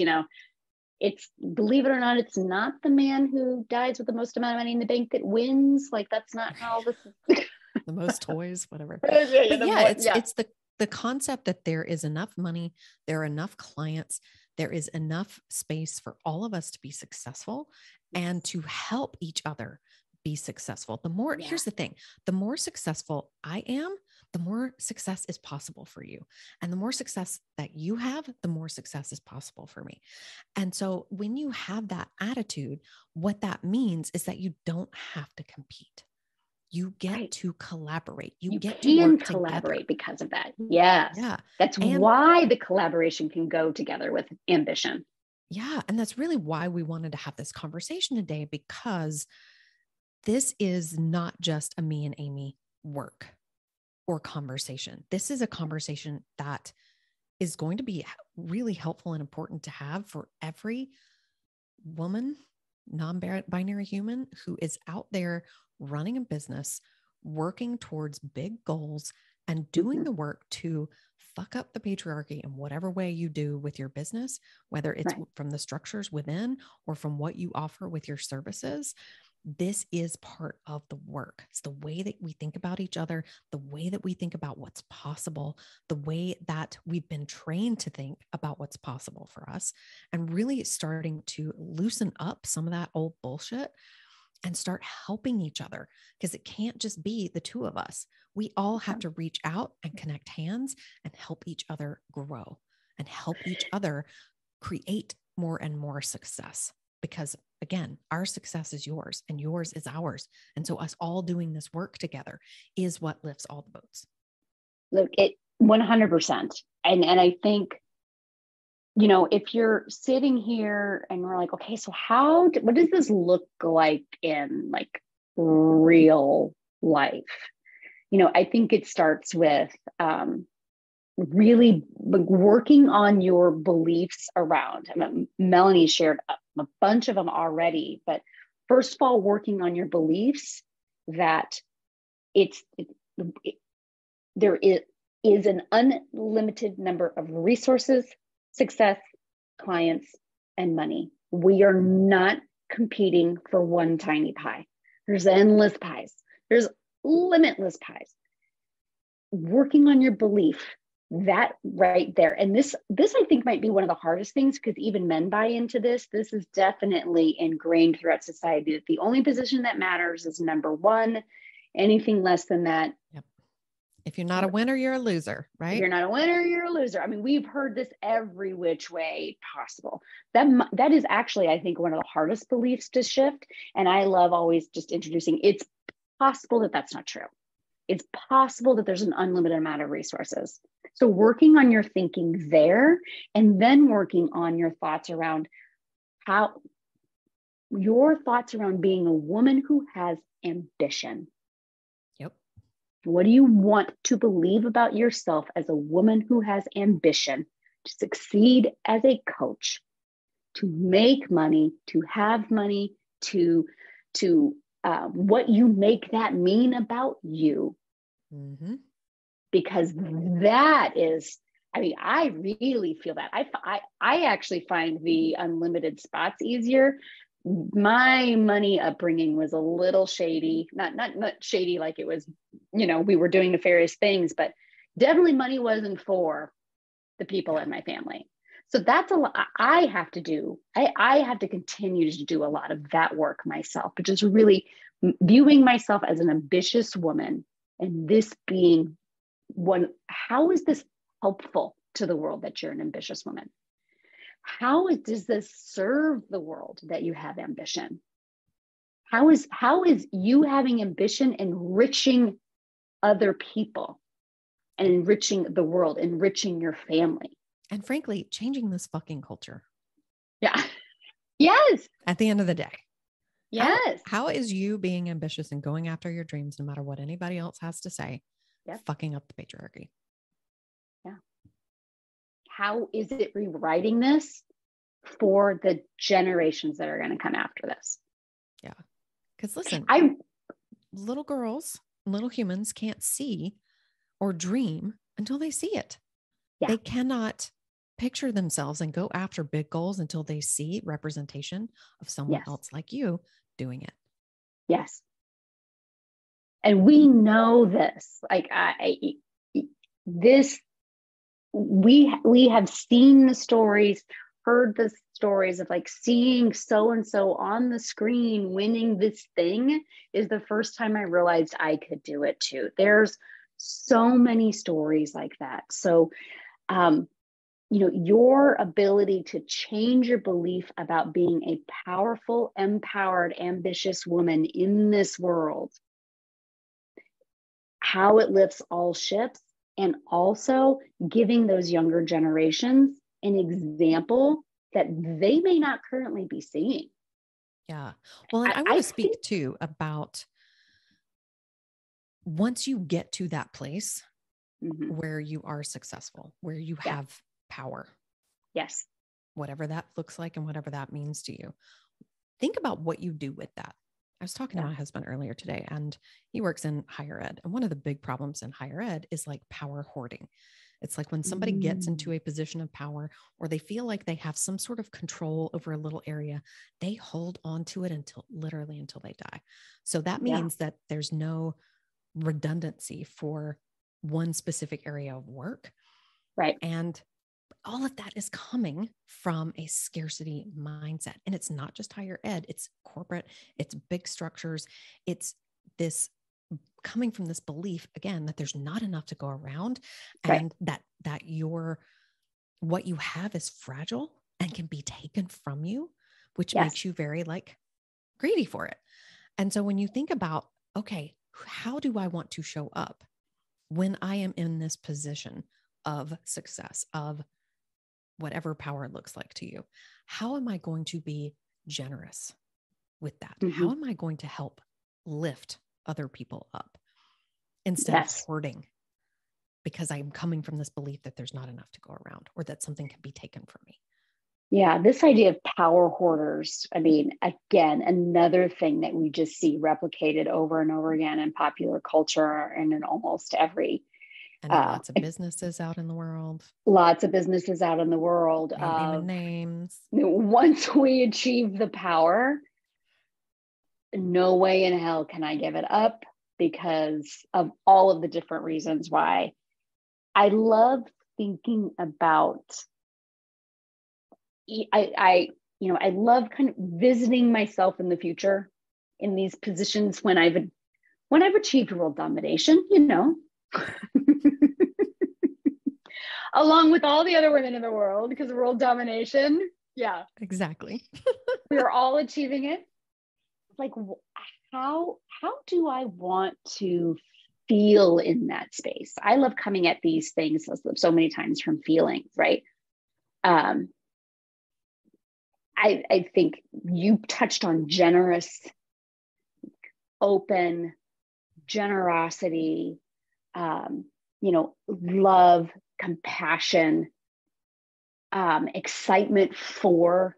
it's, believe it or not, it's not the man who dies with the most amount of money in the bank that wins. Like, that's not how this is. The most toys, whatever. It's the concept that there is enough money, there are enough clients, there is enough space for all of us to be successful and to help each other be successful. Here's the thing, the more successful I am, the more success is possible for you. And the more success that you have, the more success is possible for me. And so when you have that attitude, what that means is that you don't have to compete. You get to collaborate. You get to work collaborate together because of that. Yes. Yeah. That's why the collaboration can go together with ambition. Yeah. And that's really why we wanted to have this conversation today, because this is not just a me and Amy work or conversation. This is a conversation that is going to be really helpful and important to have for every woman, non-binary human who is out there running a business, working towards big goals and doing the work to fuck up the patriarchy in whatever way you do with your business, whether it's from the structures within or from what you offer with your services. This is part of the work. It's the way that we think about each other, the way that we think about what's possible, the way that we've been trained to think about what's possible for us, and really starting to loosen up some of that old bullshit and start helping each other, because it can't just be the two of us. We all have to reach out and connect hands and help each other grow and help each other create more and more success. Because again, our success is yours and yours is ours. And so us all doing this work together is what lifts all the boats. Look, it 100%. And I think, if you're sitting here and we're like, okay, so what does this look like in like real life. I think it starts with really working on your beliefs around. Melanie shared a bunch of them already, but first of all, working on your beliefs that there is an unlimited number of resources, success, clients, and money. We are not competing for one tiny pie. There's endless pies. There's limitless pies. Working on your belief, that right there. And this I think might be one of the hardest things, because even men buy into this. This is definitely ingrained throughout society that the only position that matters is number one. Anything less than that. Yep. If you're not a winner, you're a loser, right? If you're not a winner, you're a loser. I mean, we've heard this every which way possible. That is actually, I think, one of the hardest beliefs to shift. And I love always just introducing, it's possible that that's not true. It's possible that there's an unlimited amount of resources. So working on your thinking there, and then working on your thoughts around being a woman who has ambition. Yep. What do you want to believe about yourself as a woman who has ambition to succeed as a coach, to make money, to have money, to what you make that mean about you? Mm-hmm. Because that is, I really feel that. I actually find the unlimited spots easier. My money upbringing was a little shady, not shady like it was, we were doing nefarious things, but definitely money wasn't for the people in my family. So that's a lot I have to do. I have to continue to do a lot of that work myself, but just really viewing myself as an ambitious woman, and this being one. How is this helpful to the world that you're an ambitious woman? Does this serve the world that you have ambition? How is you having ambition enriching other people and enriching the world, enriching your family? And frankly, changing this fucking culture. Yeah. Yes. At the end of the day. Yes. How is you being ambitious and going after your dreams, no matter what anybody else has to say, fucking up the patriarchy? Yeah. How is it rewriting this for the generations that are going to come after this? Yeah. Because listen, little girls, little humans can't see or dream until they see it. Yeah. They cannot picture themselves and go after big goals until they see representation of someone else like you doing it. Yes. And we know this, we have seen the stories, heard the stories of seeing so-and-so on the screen winning this thing is the first time I realized I could do it too. There's so many stories like that. So, your ability to change your belief about being a powerful, empowered, ambitious woman in this world, how it lifts all ships, and also giving those younger generations an example that they may not currently be seeing. Yeah. Well, and I want to speak too about once you get to that place where you are successful, where you have power. Yes. Whatever that looks like and whatever that means to you. Think about what you do with that. I was talking to my husband earlier today, and he works in higher ed. And one of the big problems in higher ed is power hoarding. It's when somebody gets into a position of power, or they feel like they have some sort of control over a little area, they hold on to it until they die. So that means that there's no redundancy for one specific area of work. Right. And all of that is coming from a scarcity mindset. And it's not just higher ed, it's corporate, it's big structures. It's this coming from this belief, again, that there's not enough to go around, and that what you have is fragile and can be taken from you, which makes you very greedy for it. And so when you think about, okay, how do I want to show up when I am in this position of success, of whatever power looks like to you? How am I going to be generous with that? How am I going to help lift other people up instead of hoarding, because I'm coming from this belief that there's not enough to go around or that something can be taken from me. Yeah, this idea of power hoarders, I mean, again, another thing that we just see replicated over and over again in popular culture and in almost every. And lots of businesses out in the world. Lots of businesses out in the world. Naming names. Once we achieve the power, no way in hell can I give it up, because of all of the different reasons why. I love thinking about, I love kind of visiting myself in the future in these positions when I've achieved world domination, along with all the other women in the world, because of world domination. Yeah, exactly. We are all achieving it. Like, how do I want to feel in that space? I love coming at these things so many times from feelings, right? I think you touched on generous, open, generosity, love, compassion, excitement for.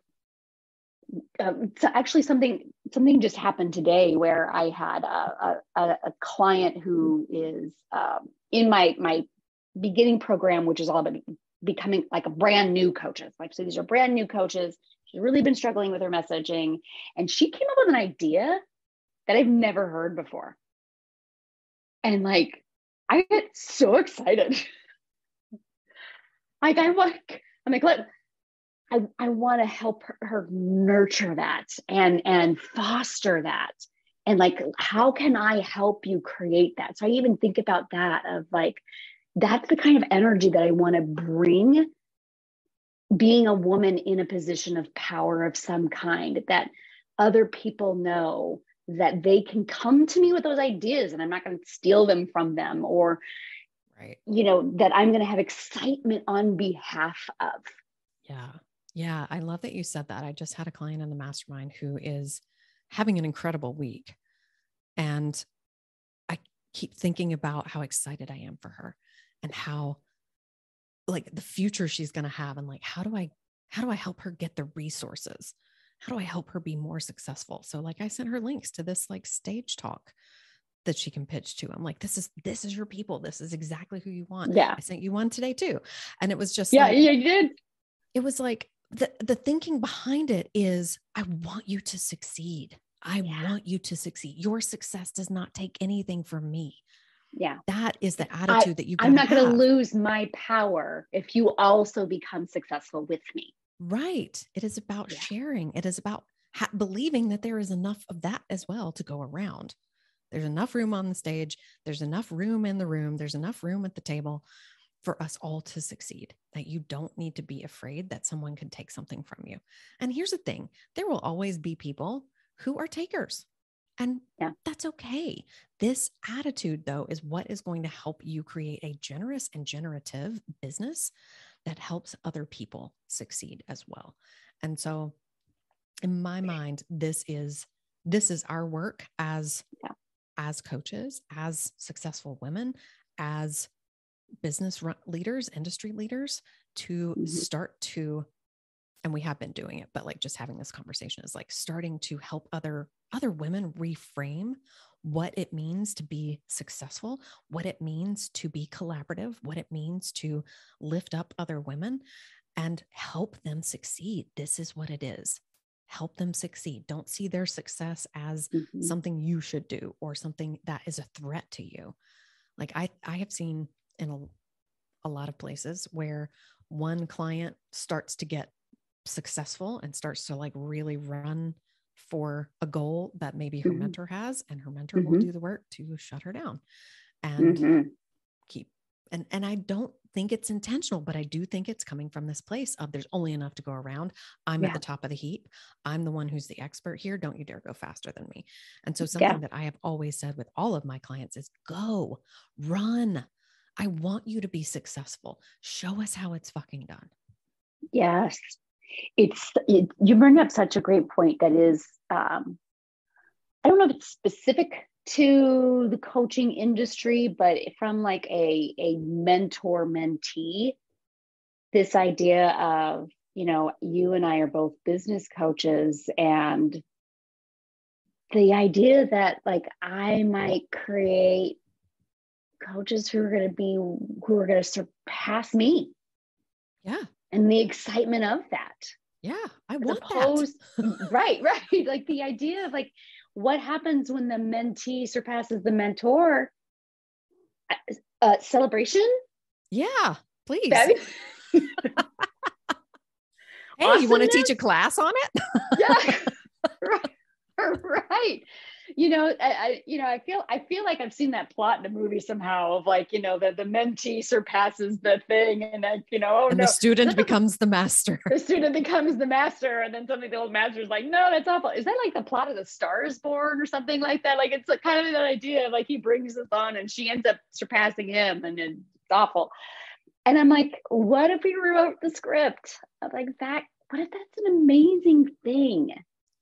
So actually something just happened today where I had a client who is in my beginning program, which is all about becoming like a brand new coaches. Like, so these are brand new coaches. She's really been struggling with her messaging, and she came up with an idea that I've never heard before. And like, I get so excited. Like, I want to help her nurture that and foster that. And like, how can I help you create that? So I even think about that, of like, that's the kind of energy that I want to bring, being a woman in a position of power of some kind, that other people know that they can come to me with those ideas and I'm not going to steal them from them, or, right, that I'm going to have excitement on behalf of. Yeah. Yeah. I love that you said that. I just had a client in the mastermind who is having an incredible week. And I keep thinking about how excited I am for her and how, like, the future she's going to have. And like, how do I help her get the resources? How do I help her be more successful? So like, I sent her links to this like stage talk that she can pitch to. I'm like, this is your people. This is exactly who you want. Yeah. I sent you one today too. And it was just yeah, like, you did. It was like, the thinking behind it is, I want you to succeed. I want you to succeed. Your success does not take anything from me. Yeah. That is the attitude that you got. I'm not going to lose my power if you also become successful with me. Right. It is about sharing. It is about believing that there is enough of that as well to go around. There's enough room on the stage. There's enough room in the room. There's enough room at the table for us all to succeed, that you don't need to be afraid that someone could take something from you. And here's the thing, there will always be people who are takers, and that's okay. This attitude, though, is what is going to help you create a generous and generative business that helps other people succeed as well. And so in my mind, this is our work as coaches, as successful women, as business leaders, industry leaders, to start to, and we have been doing it, but like just having this conversation is like starting to help other women reframe what it means to be successful, what it means to be collaborative, what it means to lift up other women and help them succeed. This is what it is. Help them succeed. Don't see their success as something you should do or something that is a threat to you. Like I have seen in a lot of places where one client starts to get successful and starts to like really run for a goal that maybe her mentor has, and her mentor will do the work to shut her down and keep. And I don't think it's intentional, but I do think it's coming from this place of there's only enough to go around. I'm at the top of the heap. I'm the one who's the expert here. Don't you dare go faster than me. And so something that I have always said with all of my clients is go, run. I want you to be successful. Show us how it's fucking done. Yes. You bring up such a great point that is I don't know if it's specific to the coaching industry, but from like a mentor mentee, this idea of, you and I are both business coaches, and the idea that like I might create coaches who are going to surpass me. Yeah. And the excitement of that. Yeah. I want that. Right. Like the idea of like, what happens when the mentee surpasses the mentor? Celebration? Yeah, please. Hey, you want to teach a class on it? Yeah. Right. I feel like I've seen that plot in a movie somehow of like, the mentee surpasses the thing, and then, the student becomes the master. The student becomes the master, and then suddenly the old master is like, no, that's awful. Is that like the plot of The Star is Born or something like that? Like, it's kind of that idea of like, he brings this on and she ends up surpassing him, and it's awful. And I'm like, what if we rewrote the script like that? What if that's an amazing thing?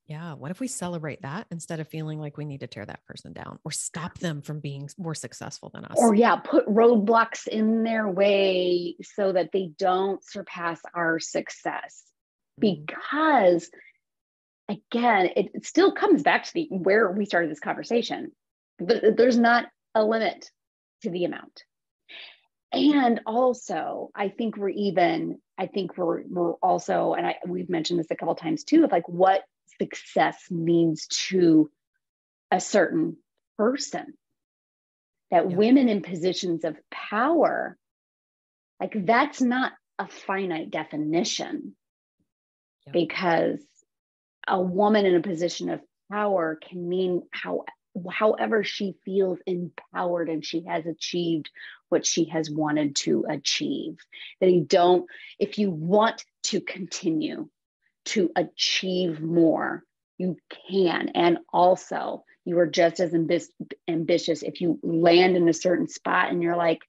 Yeah. What if we celebrate that instead of feeling like we need to tear that person down or stop them from being more successful than us? Or put roadblocks in their way so that they don't surpass our success. Because again, it still comes back to where we started this conversation. There's not a limit to the amount. And also, I think we're also, and we've mentioned this a couple of times too, of like what success means to a certain person. That women in positions of power, like that's not a finite definition, because a woman in a position of power can mean however she feels empowered and she has achieved what she has wanted to achieve. That if you want to continue to achieve more, you can. And also, you are just as ambitious if you land in a certain spot and you're like,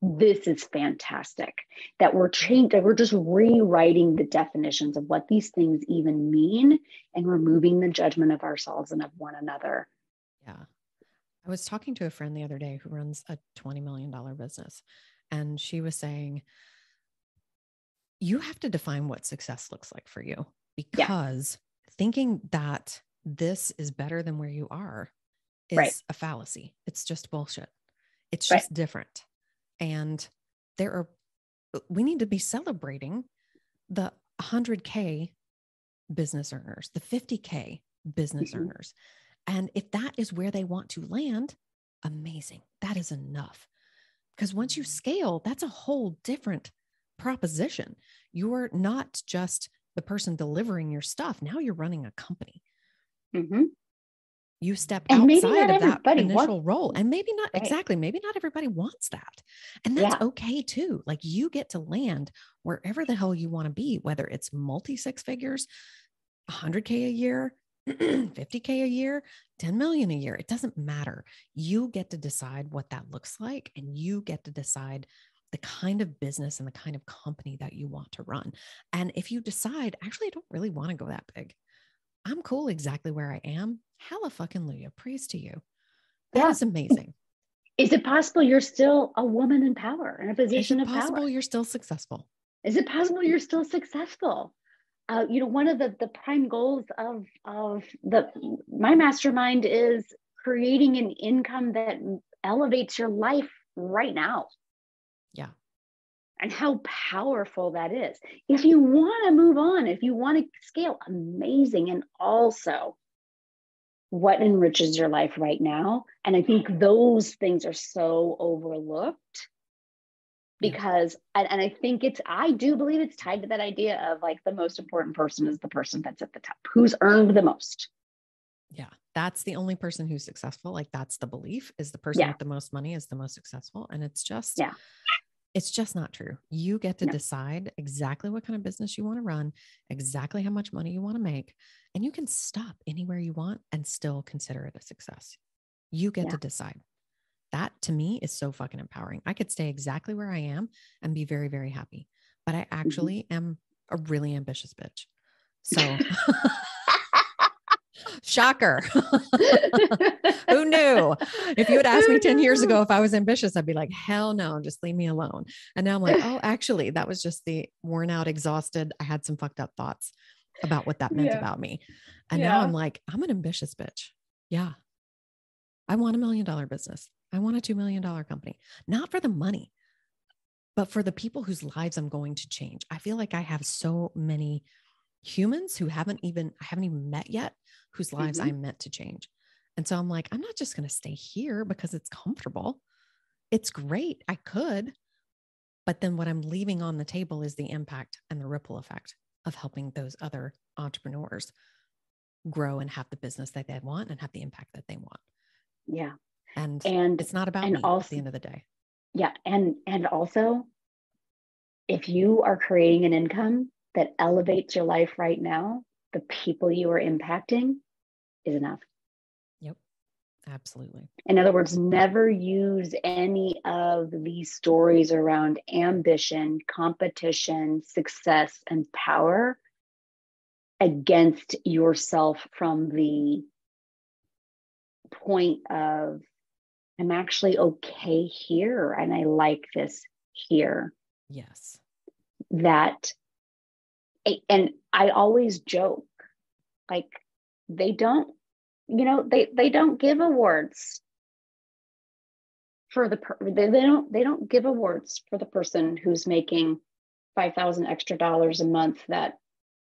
this is fantastic. That we're just rewriting the definitions of what these things even mean and removing the judgment of ourselves and of one another. Yeah. I was talking to a friend the other day who runs a $20 million business, and she was saying, you have to define what success looks like for you, because thinking that this is better than where you are is a fallacy. It's just bullshit. It's just different. And we need to be celebrating the 100K business earners, the 50K business earners. And if that is where they want to land, amazing. That is enough. Because once you scale, that's a whole different proposition. You're not just the person delivering your stuff. Now you're running a company. You step outside of that initial role, and maybe not exactly. Maybe not everybody wants that. And that's okay too. Like, you get to land wherever the hell you want to be, whether it's multi six figures, 100K a year, 50K a year, 10 million a year. It doesn't matter. You get to decide what that looks like, and you get to decide the kind of business and the kind of company that you want to run. And if you decide, actually, I don't really want to go that big, I'm cool exactly where I am, hella fucking hallelujah, praise to you. That is amazing. Is it possible you're still a woman in power, in a position of power? Is it possible you're still successful? Is it possible you're still successful? One of the prime goals of my mastermind is creating an income that elevates your life right now. Yeah. And how powerful that is. If you want to move on, if you want to scale, amazing. And also, what enriches your life right now? And I think those things are so overlooked, because, and I think I do believe it's tied to that idea of like, the most important person is the person that's at the top, who's earned the most. Yeah. That's the only person who's successful. Like, that's the belief, is the person with the most money is the most successful. And it's just, it's just not true. You get to decide exactly what kind of business you want to run, exactly how much money you want to make, and you can stop anywhere you want and still consider it a success. You get to decide. That to me is so fucking empowering. I could stay exactly where I am and be very, very happy, but I actually am a really ambitious bitch. So Shocker. Who knew? If you had asked me 10 years ago if I was ambitious, I'd be like, hell no, just leave me alone. And now I'm like, oh, actually, that was just the worn out, exhausted. I had some fucked up thoughts about what that meant about me. And now I'm like, I'm an ambitious bitch. Yeah. I want $1 million business. I want a $2 million company, not for the money, but for the people whose lives I'm going to change. I feel like I have so many humans who I haven't even met yet, whose lives I'm meant to change. And so I'm like, I'm not just going to stay here because it's comfortable. It's great. I could, but then what I'm leaving on the table is the impact and the ripple effect of helping those other entrepreneurs grow and have the business that they want and have the impact that they want. Yeah. And it's not about me also, at the end of the day. Yeah. And also, if you are creating an income that elevates your life right now, the people you are impacting is enough. Yep. Absolutely. In other words, never use any of these stories around ambition, competition, success, and power against yourself from the point of, I'm actually okay here and I like this here. Yes. That, and I always joke, like, they don't, they don't give awards for they don't give awards for the person who's making $5,000 extra a month that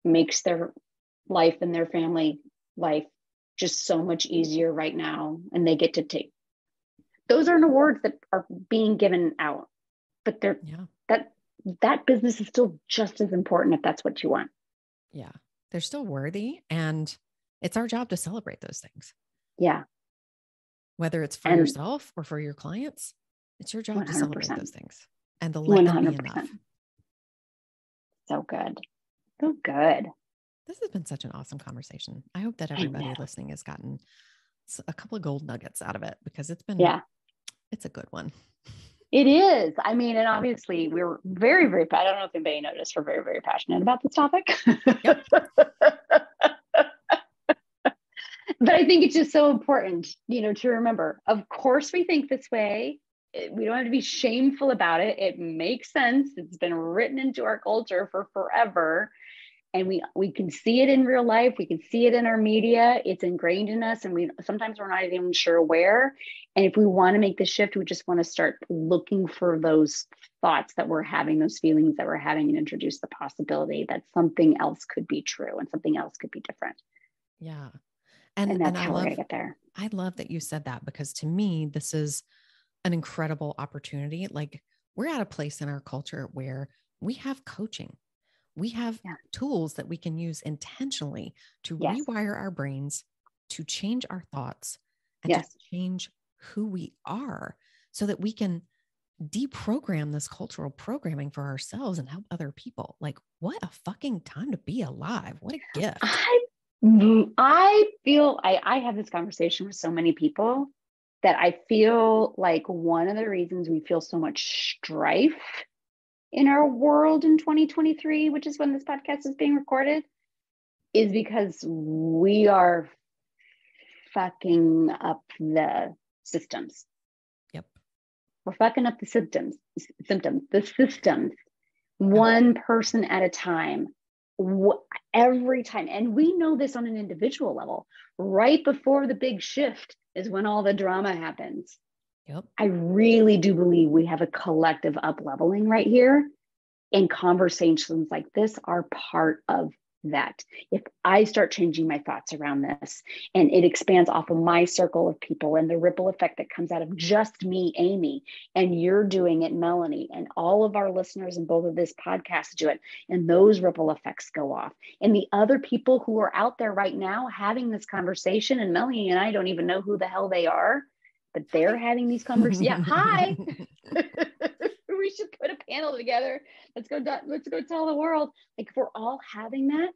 makes their life and their family life just so much easier right now, and they get to take. Those aren't awards that are being given out, but they're that business is still just as important if that's what you want. Yeah, they're still worthy, and it's our job to celebrate those things. Yeah. Whether it's for yourself or for your clients, it's your job 100%. To celebrate those things and to let 100%. Them be enough. So good. So good. This has been such an awesome conversation. I hope that everybody listening has gotten a couple of gold nuggets out of it, because it's been, it's a good one. It is. I mean, and obviously we're very, very, I don't know if anybody noticed, we're very, very passionate about this topic. Yep. But I think it's just so important, to remember, of course we think this way. We don't have to be shameful about it. It makes sense. It's been written into our culture for forever. And we can see it in real life. We can see it in our media. It's ingrained in us. And sometimes we're not even sure where. And if we want to make the shift, we just want to start looking for those thoughts that we're having, those feelings that we're having, and introduce the possibility that something else could be true and something else could be different. Yeah. And that's how we're going to get there. I love that you said that, because to me, this is an incredible opportunity. Like, we're at a place in our culture where we have coaching. We have tools that we can use intentionally to rewire our brains, to change our thoughts, and to change who we are, so that we can deprogram this cultural programming for ourselves and help other people. Like, what a fucking time to be alive. What a gift. I feel I have this conversation with so many people that I feel like one of the reasons we feel so much strife in our world in 2023, which is when this podcast is being recorded, is because we are fucking up the systems. Yep. We're fucking up the symptoms, the systems, one person at a time, every time. And we know this on an individual level. Right before the big shift is when all the drama happens. Yep. I really do believe we have a collective up-leveling right here, and conversations like this are part of that. If I start changing my thoughts around this, and it expands off of my circle of people, and the ripple effect that comes out of just me, Amy, and you're doing it, Melanie, and all of our listeners in both of this podcast do it, and those ripple effects go off. And the other people who are out there right now having this conversation, and Melanie and I don't even know who the hell they are, but they're having these conversations. Yeah, hi. We should put a panel together. Let's go tell the world. Like, if we're all having that,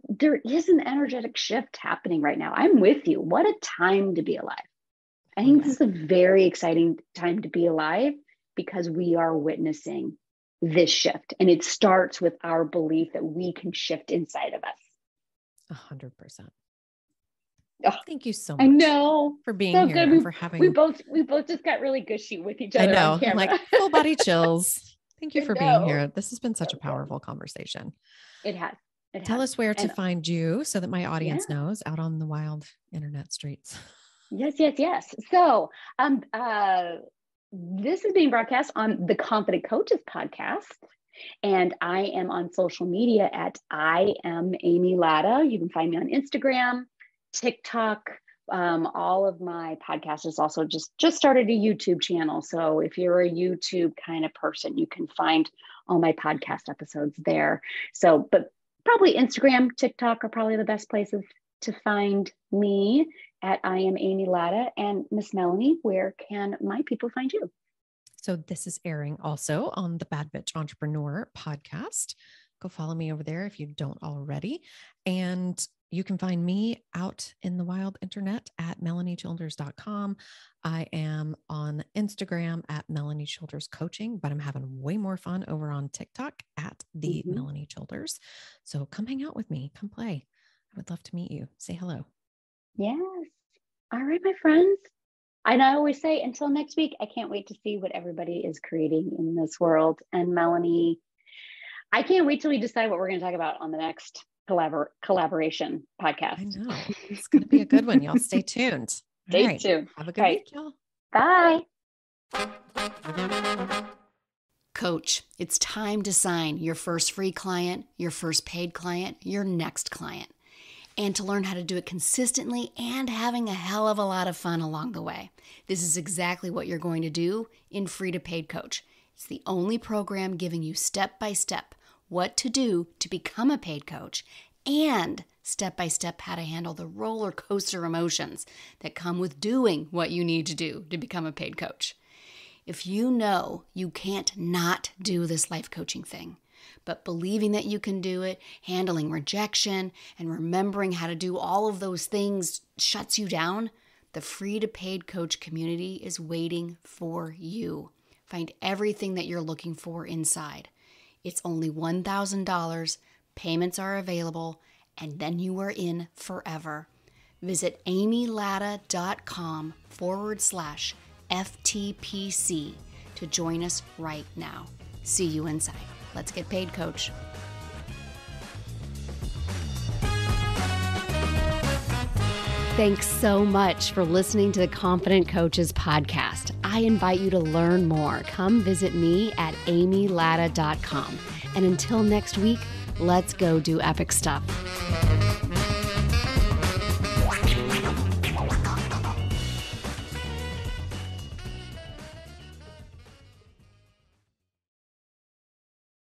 there is an energetic shift happening right now. I'm with you. What a time to be alive. I think this is a very exciting time to be alive, because we are witnessing this shift. And it starts with our belief that we can shift inside of us. 100%. Oh, Thank you so I much know. for being So here good. and for having. We both just got really gushy with each I other know, on camera. like full body chills. Thank you I for being know. here. This has been such So a powerful conversation. It has. Tell us where to And find you so that my audience yeah. knows out on the wild internet streets. Yes. So, this is being broadcast on the Confident Coaches podcast. And I am on social media at I am Amy Latta. You can find me on Instagram, TikTok. All of my podcasters also just started a YouTube channel. So if you're a YouTube kind of person, you can find all my podcast episodes there. So, but probably Instagram, TikTok are probably the best places to find me at I am Amy Latta. And Miss Melanie, where can my people find you? So this is airing also on the Bad Bitch Entrepreneur podcast. Go follow me over there if you don't already. And you can find me out in the wild internet at melaniechilders.com. I am on Instagram at Melanie Childers Coaching, but I'm having way more fun over on TikTok at the Melanie Childers. So come hang out with me. Come play. I would love to meet you. Say hello. Yes. All right, my friends. And I always say, until next week, I can't wait to see what everybody is creating in this world. And Melanie, I can't wait till we decide what we're going to talk about on the next collaboration podcast. I know. It's going to be a good one. Y'all stay tuned. Stay tuned. Have a good week, y'all. Bye. Coach, it's time to sign your first free client, your first paid client, your next client, and to learn how to do it consistently and having a hell of a lot of fun along the way. This is exactly what you're going to do in Free to Paid Coach. It's the only program giving you step-by-step what to do to become a paid coach and step-by-step how to handle the roller coaster emotions that come with doing what you need to do to become a paid coach. If you know you can't not do this life coaching thing, but believing that you can do it, handling rejection, and remembering how to do all of those things shuts you down, the Free to Paid Coach community is waiting for you. Find everything that you're looking for inside. It's only $1,000, payments are available, and then you are in forever. Visit amylatta.com/FTPC to join us right now. See you inside. Let's get paid, Coach. Thanks so much for listening to the Confident Coaches podcast. I invite you to learn more. Come visit me at amylatta.com. And until next week, let's go do epic stuff.